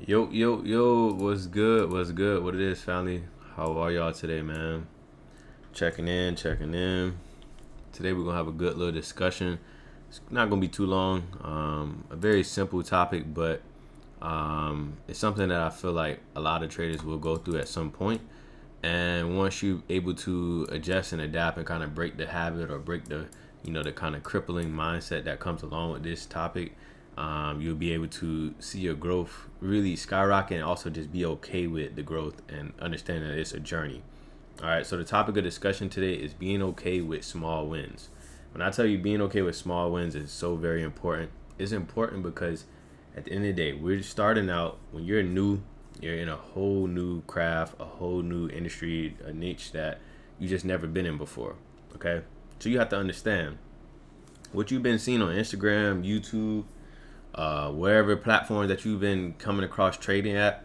Yo, yo, yo, what's good? What's good? What it is, family? How are y'all today, man? Checking in, checking in. Today we're gonna have a good little discussion. It's not gonna be too long. A very simple topic, but it's something that I feel like a lot of traders will go through at some point. And once you're able to adjust and adapt and kind of break the habit or break the kind of crippling mindset that comes along with this topic, you'll be able to see your growth really skyrocket and also just be okay with the growth and understand that it's a journey. All right, so the topic of discussion today is being okay with small wins. When I tell you being okay with small wins is so very important, it's important because at the end of the day, we're starting out. When you're new, you're in a whole new craft, a whole new industry, a niche that you just never been in before. Okay, so you have to understand what you've been seeing on Instagram, YouTube, wherever platforms that you've been coming across trading at.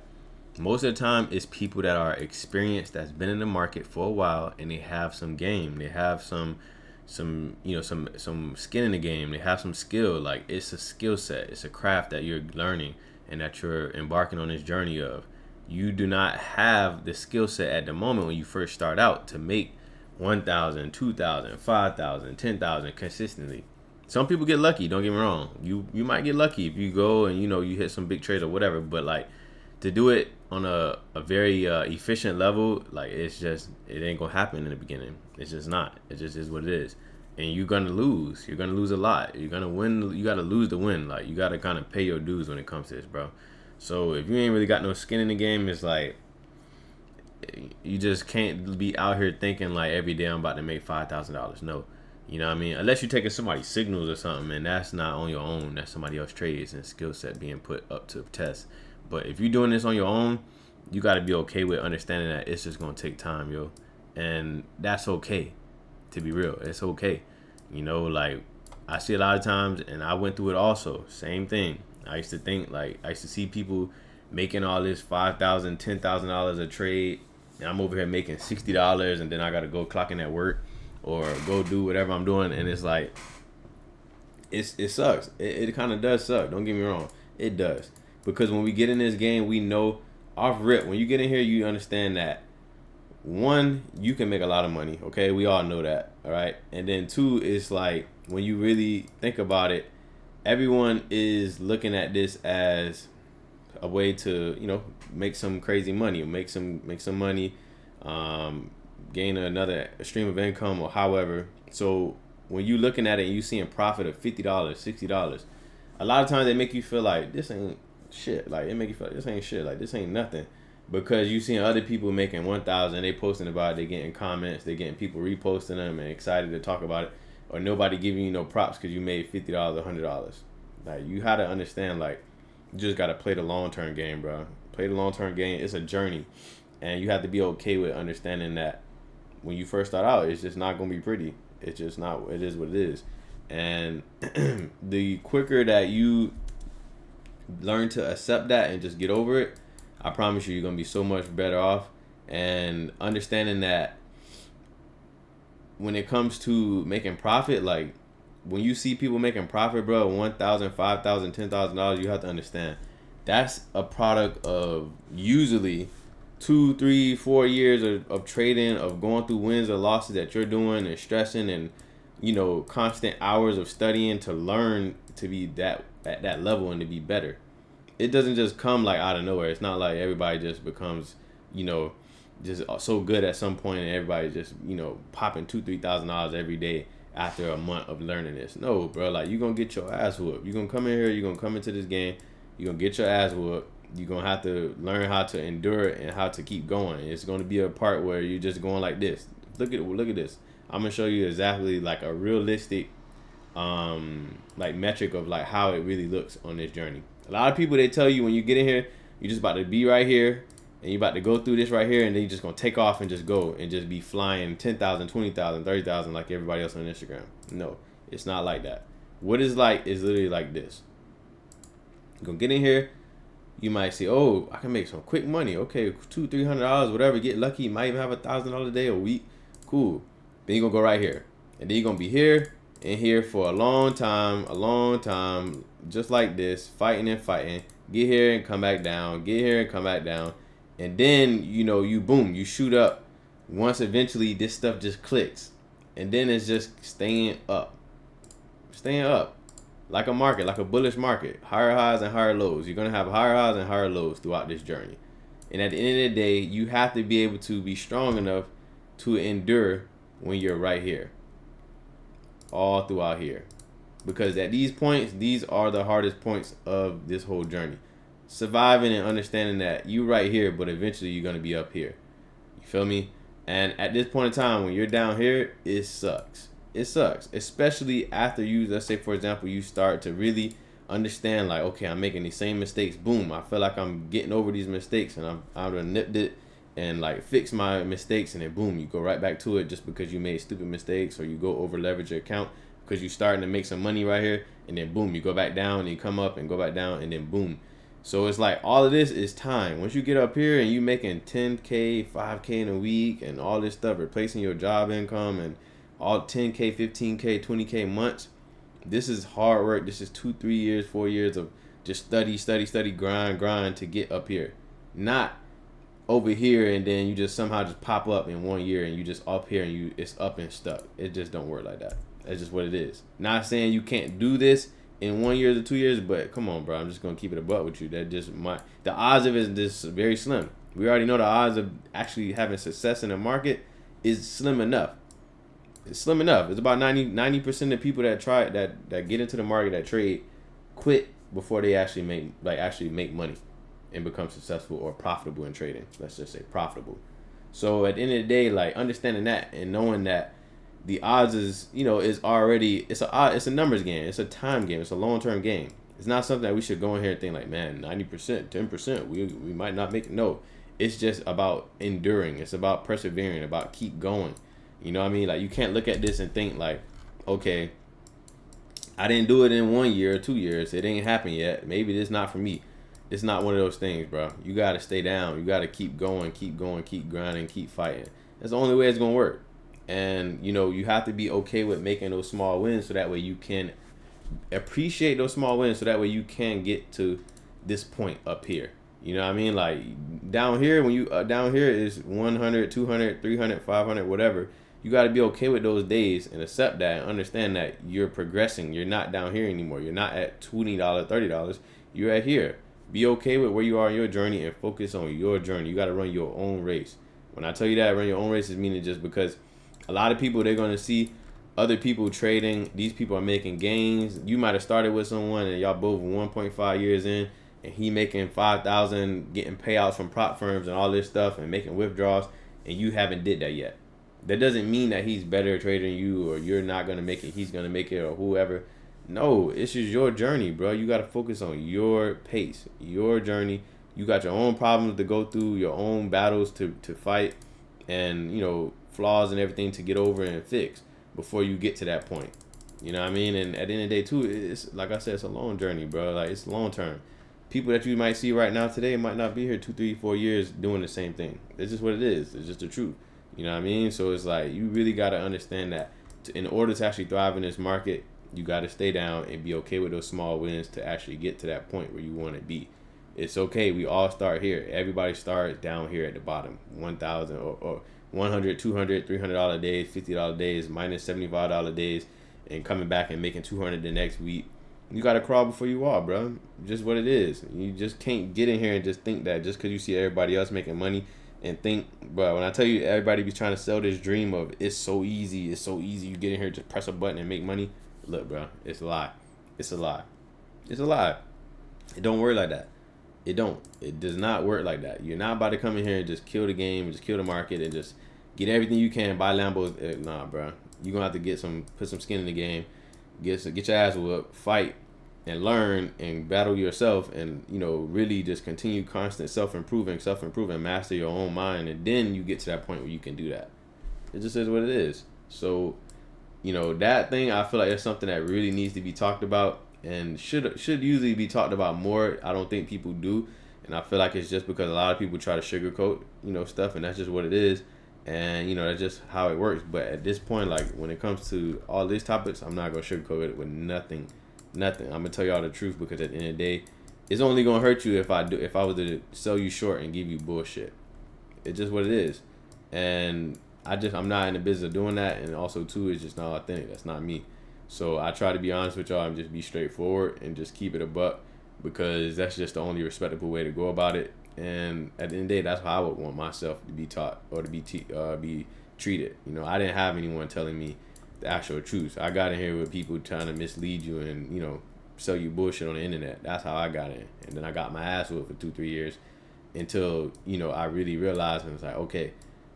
Most of the time, it's people that are experienced, that's been in the market for a while, and they have some game. They have some skin in the game. They have some skill. Like, it's a skill set. It's a craft that you're learning and that you're embarking on this journey of. You do not have the skill set at the moment when you first start out to make 1,000, 2,000, 5,000, 10,000 consistently. Some people get lucky. Don't get me wrong. You might get lucky if you go and you hit some big trade or whatever. But like, to do it on a very efficient level, like, it ain't gonna happen in the beginning. It's just not. It just is what it is. And you're gonna lose. You're gonna lose a lot. You're gonna win. You gotta lose to win. Like, you gotta kind of pay your dues when it comes to this, bro. So if you ain't really got no skin in the game, it's like you just can't be out here thinking like every day I'm about to make $5,000. No, you know what I mean. Unless you're taking somebody's signals or something, and that's not on your own. That's somebody else's trades and skill set being put up to test. But if you're doing this on your own, you got to be okay with understanding that it's just gonna take time, yo, and that's okay. To be real, it's okay. Like, I see a lot of times, and I went through it also. Same thing. I used to think, like, I used to see people making all this $5,000, $10,000 a trade, and I'm over here making $60, and then I gotta go clocking at work or go do whatever I'm doing, and it's like it sucks. It kind of does suck. Don't get me wrong, it does, because when we get in this game, we know off rip. When you get in here, you understand that one, you can make a lot of money. Okay, we all know that. All right, and then two, it's like when you really think about it, everyone is looking at this as a way to make some crazy money, make some money, gain another stream of income or however. So when you looking at it and you seeing profit of $50, $60, a lot of times they make you feel like this ain't shit. Like, it make you feel like this ain't shit. Like, this ain't nothing, because you seeing other people making 1,000, they posting about it, they getting comments, they getting people reposting them and excited to talk about it, or nobody giving you no props because you made $50, $100. Like, you had to understand, like, you just gotta play the long term game, bro. Play the long term game. It's a journey, and you have to be okay with understanding that when you first start out, it's just not gonna be pretty. It's just not. It is what it is, and the quicker that you learn to accept that and just get over it, I promise you're gonna be so much better off. And understanding that when it comes to making profit, like, when you see people making profit, bro, 1,000, 5,000, $10,000, you have to understand that's a product of usually 2, 3, 4 years of trading, of going through wins or losses that you're doing and stressing, and constant hours of studying to learn to be that at that level and to be better. It doesn't just come like out of nowhere. It's not like everybody just becomes, you know, just so good at some point and everybody just, popping $2,000, $3,000 every day after a month of learning this. No, bro, like, you're gonna get your ass whooped. You're gonna come in here, you're gonna come into this game, you're gonna get your ass whooped. You're gonna have to learn how to endure it and how to keep going. It's gonna be a part where you're just going like this. Look at this. I'm gonna show you exactly like a realistic like metric of like how it really looks on this journey. A lot of people, they tell you when you get in here, you're just about to be right here and you're about to go through this right here, and then you're just gonna take off and just go and just be flying 10,000, 20,000, 30,000 like everybody else on Instagram. No, it's not like that. What it's like is literally like this. You're gonna get in here, you might say, oh, I can make some quick money. Okay, $200, $300, whatever. Get lucky. You might even have $1,000 a day, a week. Cool. Then you're gonna go right here, and then you're gonna be here and here for a long time, just like this, fighting and fighting. get here and come back down, get here and come back down, and then you boom, you shoot up. Once eventually this stuff just clicks, and then it's just staying up, like a market, like a bullish market, higher highs and higher lows. You're gonna have higher highs and higher lows throughout this journey, and at the end of the day, you have to be able to be strong enough to endure when you're right here, all throughout here. Because at these points, these are the hardest points of this whole journey. Surviving and understanding that you right here, but eventually you're going to be up here. You feel me? And at this point in time, when you're down here, it sucks. It sucks. Especially after you, let's say, for example, you start to really understand, like, okay, I'm making these same mistakes. Boom. I feel like I'm getting over these mistakes, and I've nipped it and like fix my mistakes, and then boom, you go right back to it just because you made stupid mistakes, or you go over leverage your account because you're starting to make some money right here, and then boom, you go back down, and you come up and go back down, and then boom. So it's like all of this is time. Once you get up here and you making 10K, 5K in a week, and all this stuff, replacing your job income, and all 10K, 15K, 20K months, this is hard work. This is 2, 3 years, 4 years of just study, grind to get up here. Not over here and then you just somehow just pop up in 1 year and you just up here and it's up and stuck. It just don't work like that. That's just what it is. Not saying you can't do this in 1 year to 2 years, but come on, bro. I'm just gonna keep it a buck with you. The odds of it is just very slim. We already know the odds of actually having success in the market is slim enough. It's slim enough. It's about 90% of people that try that get into the market, that trade, quit before they actually make money and become successful or profitable in trading. Let's just say profitable. So at the end of the day, like understanding that and knowing that the odds is already it's a numbers game. It's a time game. It's a long-term game. It's not something that we should go in here and think like, man, 90%, 10%, we might not make it. No, it's just about enduring. It's about persevering, about keep going. You know what I mean? Like you can't look at this and think like, okay, I didn't do it in 1 year or 2 years. It ain't happened yet. Maybe it's not for me. It's not one of those things, bro. You got to stay down. You got to keep going, keep grinding, keep fighting. That's the only way it's going to work. And, you have to be okay with making those small wins so that way you can appreciate those small wins so that way you can get to this point up here. You know what I mean? Like down here, when you down here is 100, 200, 300, 500, whatever. You got to be okay with those days and accept that and understand that you're progressing. You're not down here anymore. You're not at $20, $30. You're at here. Be okay with where you are in your journey and focus on your journey. You got to run your own race. When I tell you that, run your own race is meaning just because a lot of people, they're going to see other people trading. These people are making gains. You might have started with someone and y'all both 1.5 years in and he making 5,000, getting payouts from prop firms and all this stuff and making withdrawals, and you haven't did that yet. That doesn't mean that he's better trader than you or you're not going to make it. He's going to make it or whoever. No, it's just your journey, bro. You got to focus on your pace, your journey. You got your own problems to go through, your own battles to fight, and, flaws and everything to get over and fix before you get to that point. You know what I mean? And at the end of the day, too, it's like I said, it's a long journey, bro. Like, it's long term. People that you might see right now today might not be here 2, 3, 4 years doing the same thing. It's just what it is. It's just the truth. You know what I mean? So it's like you really got to understand that in order to actually thrive in this market, you got to stay down and be okay with those small wins to actually get to that point where you want to be. It's okay. We all start here. Everybody starts down here at the bottom. 1,000 or 100, 200, $300 days, $50 days, minus $75 days, and coming back and making 200 the next week. You got to crawl before you walk, bro. Just what it is. You just can't get in here and just think that just because you see everybody else making money and think, bro, when I tell you everybody be trying to sell this dream of it's so easy, you get in here, just press a button and make money. Look, bro, it's a lie. It's a lie. It's a lie. It don't work like that. It don't. It does not work like that. You're not about to come in here and just kill the game, just kill the market, and just get everything you can, buy Lambos. Nah, bro. You're going to have to put some skin in the game, get your ass whooped, fight, and learn and battle yourself and, really just continue constant self-improving, master your own mind. And then you get to that point where you can do that. It just is what it is. So, that thing, I feel like it's something that really needs to be talked about and should usually be talked about more. I don't think people do. And I feel like it's just because a lot of people try to sugarcoat, stuff, and that's just what it is. And, that's just how it works. But at this point, like when it comes to all these topics, I'm not going to sugarcoat it with nothing. I'm going to tell y'all the truth because at the end of the day, It's only gonna hurt you if I was to sell you short and give you bullshit. It's just what it is. And I'm not in the business of doing that, and also too, it's just not authentic. That's not me. So I try to be honest with y'all and just be straightforward and just keep it a buck, because that's just the only respectable way to go about it. And at the end of the day, that's how I would want myself to be taught, or to be treated. You know, I didn't have anyone telling me the actual truth. I got in here with people trying to mislead you and, you know, sell you bullshit on the internet. That's how I got in. And then I got my ass whooped for 2-3 years until, you know, I really realized, and it's like, okay,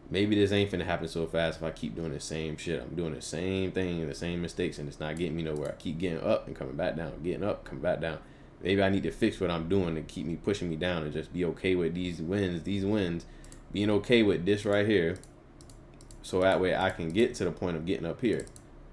maybe this ain't finna happen so fast if I keep doing the same shit. I'm doing the same thing and the same mistakes, and it's not getting me nowhere. I keep getting up and coming back down, getting up, coming back down. Maybe I need to fix what I'm doing to keep me pushing me down, and just be okay with these wins, being okay with this right here, so that way I can get to the point of getting up here.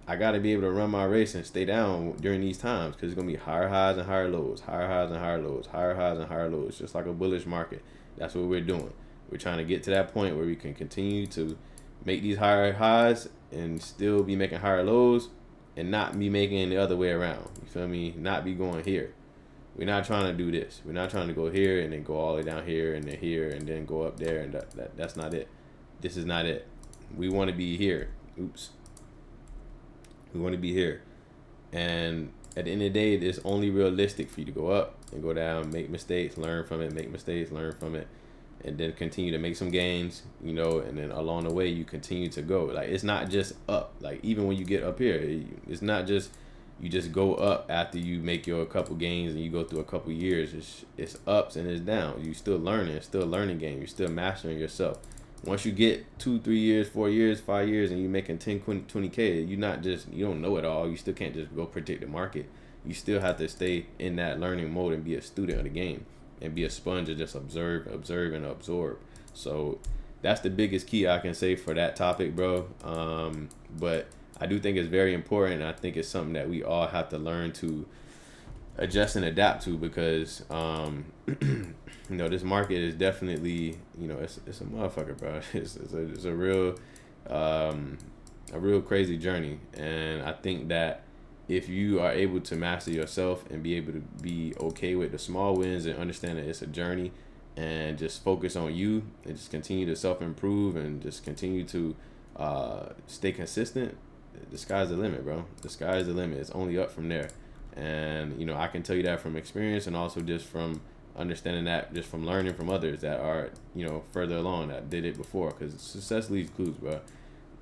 I got to be able to run my race and stay down during these times, because it's going to be higher highs and higher lows, higher highs and higher lows, higher highs and higher lows, just like a bullish market. That's what we're doing. We're trying to get to that point where we can continue to make these higher highs and still be making higher lows, and not be making the other way around. You feel me? Not be going here. We're not trying to do this. We're not trying to go here and then go all the way down here and then go up there, and that's not it. This is not it. We want to be here. Oops. We want to be here. And at the end of the day, it's only realistic for you to go up and go down, make mistakes, learn from it, make mistakes, learn from it, and then continue to make some gains, you know, and then along the way you continue to go. Like, it's not just up. Like, even when you get up here, it's not just you just go up after you make your couple gains and you go through a couple years. It's ups and it's downs. You still learning. It's still a learning game. You're still mastering yourself. Once you get 2, 3 years, 4 years, 5 years, and you're making 10, 20K, you don't know it all. You still can't just go predict the market. You still have to stay in that learning mode and be a student of the game, and be a sponge and just observe, and absorb. So that's the biggest key I can say for that topic, bro. But I do think it's very important, and I think it's something that we all have to learn to adjust and adapt to, because you know, this market is definitely, you know, it's a motherfucker, bro. It's a real crazy journey. And I think that if you are able to master yourself and be able to be okay with the small wins and understand that it's a journey, and just focus on you and just continue to self-improve and just continue to stay consistent, the sky's the limit, bro. The sky's the limit. It's only up from there. And, you know, I can tell you that from experience, and also just from understanding that, just from learning from others that are, you know, further along, that did it before. Because success leaves clues, bro.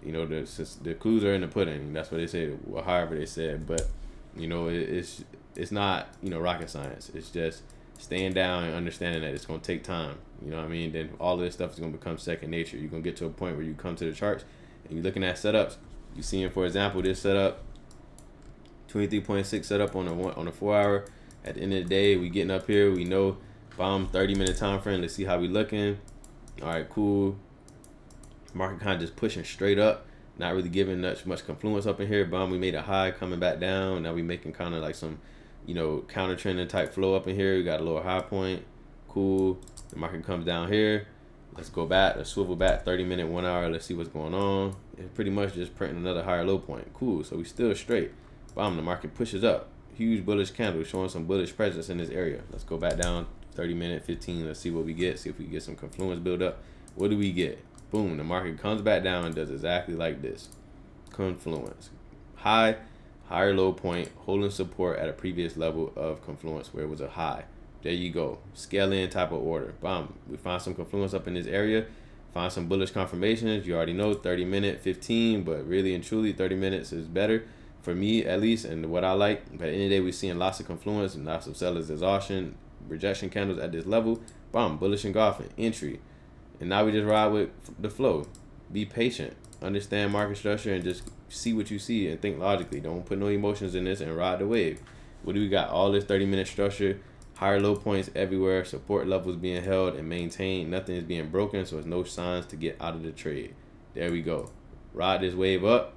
You know, the clues are in the pudding. That's what they say, or however they said. But, you know, it's not, you know, rocket science. It's just staying down and understanding that it's going to take time. You know what I mean? Then all of this stuff is going to become second nature. You're going to get to a point where you come to the charts and you're looking at setups. You seeing, for example, this setup, 23.6 setup on a 4 hour. At the end of the day, we getting up here. We know, bomb 30-minute time frame. Let's see how we looking. All right, cool. Market kind of just pushing straight up, not really giving much confluence up in here. Bomb, we made a high, coming back down. Now we making kind of like some, you know, counter trending type flow up in here. We got a lower high point. Cool. The market comes down here. Let's go back. Let's swivel back 30-minute, 1 hour. Let's see what's going on. It's pretty much just printing another higher low point. Cool. So we still straight. Bomb, the market pushes up. Huge bullish candle showing some bullish presence in this area. Let's go back down 30-minute, 15. Let's see what we get. See if we get some confluence build up. What do we get? Boom. The market comes back down and does exactly like this. Confluence. High, higher low point, holding support at a previous level of confluence where it was a high. There you go. Scale in type of order. Bomb. We find some confluence up in this area. Find some bullish confirmations. You already know 30-minute, 15, but really and truly 30 minutes is better for me, at least, and what I like. But at the end of the day, we're seeing lots of confluence and lots of sellers exhaustion, rejection candles at this level. Bomb. Bullish engulfing. Entry. And now we just ride with the flow. Be patient. Understand market structure and just see what you see and think logically. Don't put no emotions in this and ride the wave. What do we got? All this 30-minute structure. Higher low points everywhere, support levels being held and maintained, nothing is being broken, so there's no signs to get out of the trade. There we go. Ride this wave up,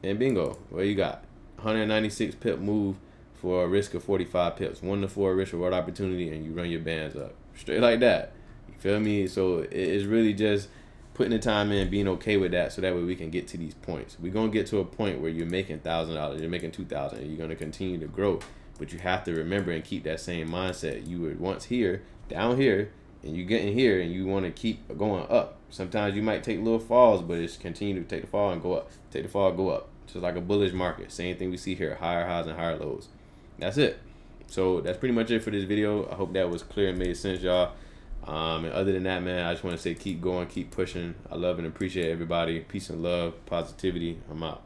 and bingo. What you got? 196 pip move for a risk of 45 pips. 1 to 4 risk reward opportunity, and you run your bands up. Straight like that. You feel me? So it's really just putting the time in, being okay with that, so that way we can get to these points. We're going to get to a point where you're making $1,000, you're making $2,000, and you're going to continue to grow. But you have to remember and keep that same mindset. You were once here, down here, and you getting here, and you want to keep going up. Sometimes you might take little falls, but it's continue to take the fall and go up. Take the fall, go up. Just like a bullish market. Same thing we see here, higher highs and higher lows. That's it. So that's pretty much it for this video. I hope that was clear and made sense, y'all. And other than that, man, I just want to say keep going, keep pushing. I love and appreciate everybody. Peace and love, positivity. I'm out.